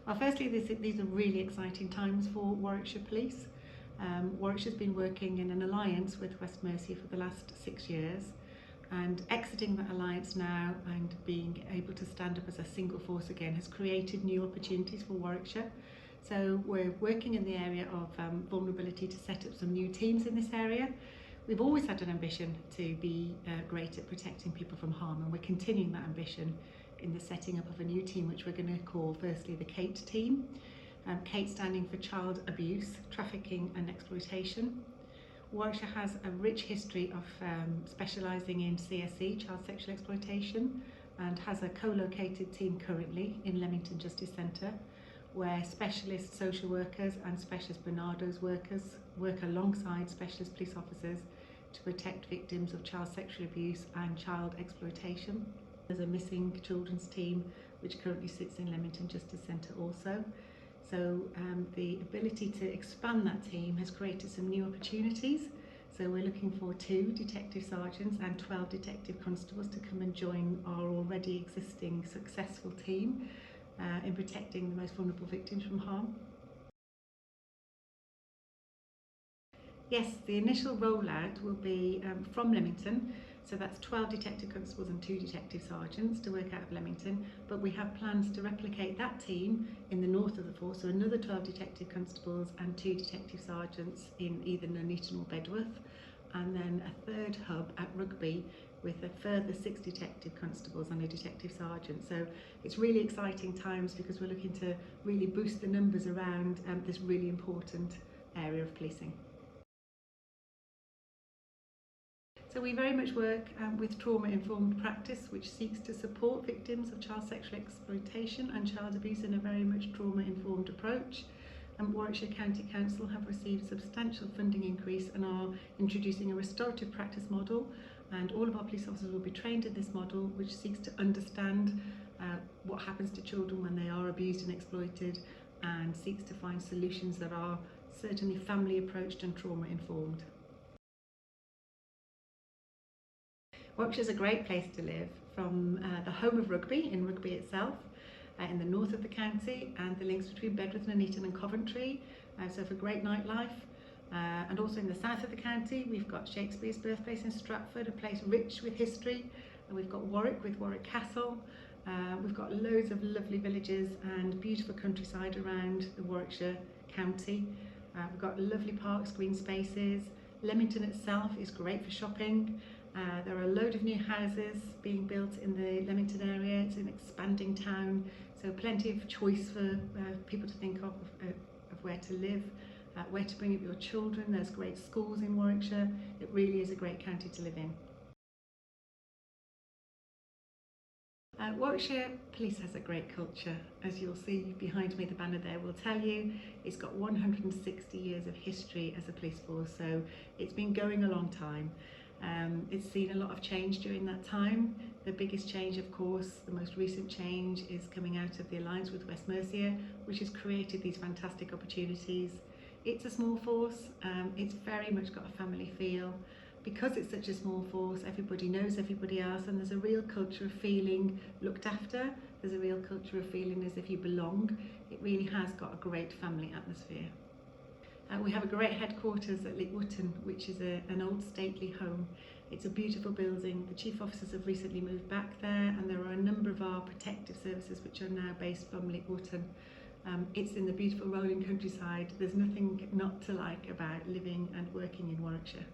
Well, firstly, these are really exciting times for Warwickshire Police. Warwickshire's been working in an alliance with West Mercia for the last 6 years, and exiting that alliance now and being able to stand up as a single force again has created new opportunities for Warwickshire. So we're working in the area of vulnerability to set up some new teams in this area. We've always had an ambition to be great at protecting people from harm, and we're continuing that ambition in the setting up of a new team which we're going to call firstly the CATE team. CATE standing for Child Abuse, Trafficking and Exploitation. Warwickshire has a rich history of specialising in CSE, Child Sexual Exploitation, and has a co-located team currently in Leamington Justice Centre, where specialist social workers and specialist Barnardo's workers work alongside specialist police officers to protect victims of child sexual abuse and child exploitation. There's a missing children's team which currently sits in Leamington Justice Centre also. So the ability to expand that team has created some new opportunities. So we're looking for 2 detective sergeants and 12 detective constables to come and join our already existing successful team in protecting the most vulnerable victims from harm. Yes, the initial rollout will be from Leamington, so that's 12 detective constables and 2 detective sergeants to work out of Leamington, but we have plans to replicate that team in the north of the force, so another 12 detective constables and 2 detective sergeants in either Nuneaton or Bedworth, and then a third hub at Rugby with a further 6 detective constables and a detective sergeant. So it's really exciting times because we're looking to really boost the numbers around this really important area of policing. So we very much work with trauma-informed practice, which seeks to support victims of child sexual exploitation and child abuse in a very much trauma-informed approach. Warwickshire County Council have received substantial funding increase and are introducing a restorative practice model, and all of our police officers will be trained in this model, which seeks to understand what happens to children when they are abused and exploited, and seeks to find solutions that are certainly family approached and trauma-informed. Warwickshire is a great place to live, from the home of Rugby, in Rugby itself, in the north of the county, and the links between Bedworth, Nuneaton and Coventry, so for great nightlife. And also in the south of the county, we've got Shakespeare's birthplace in Stratford, a place rich with history, and we've got Warwick with Warwick Castle. We've got loads of lovely villages and beautiful countryside around the Warwickshire county. We've got lovely parks, green spaces. Leamington itself is great for shopping. There are a load of new houses being built in the Leamington area. It's an expanding town, so plenty of choice for people to think of where to live, where to bring up your children. There's great schools in Warwickshire. It really is a great county to live in. Warwickshire Police has a great culture. As you'll see behind me, the banner there will tell you. It's got 160 years of history as a police force, so it's been going a long time. It's seen a lot of change during that time. The biggest change, of course, the most recent change, is coming out of the alliance with West Mercia, which has created these fantastic opportunities. It's a small force, it's very much got a family feel. Because it's such a small force, everybody knows everybody else, and there's a real culture of feeling looked after. There's a real culture of feeling as if you belong. It really has got a great family atmosphere. We have a great headquarters at Wootton, which is an old stately home. It's a beautiful building. The chief officers have recently moved back there, and there are a number of our protective services which are now based from Wootton. It's in the beautiful rolling countryside. There's nothing not to like about living and working in Warwickshire.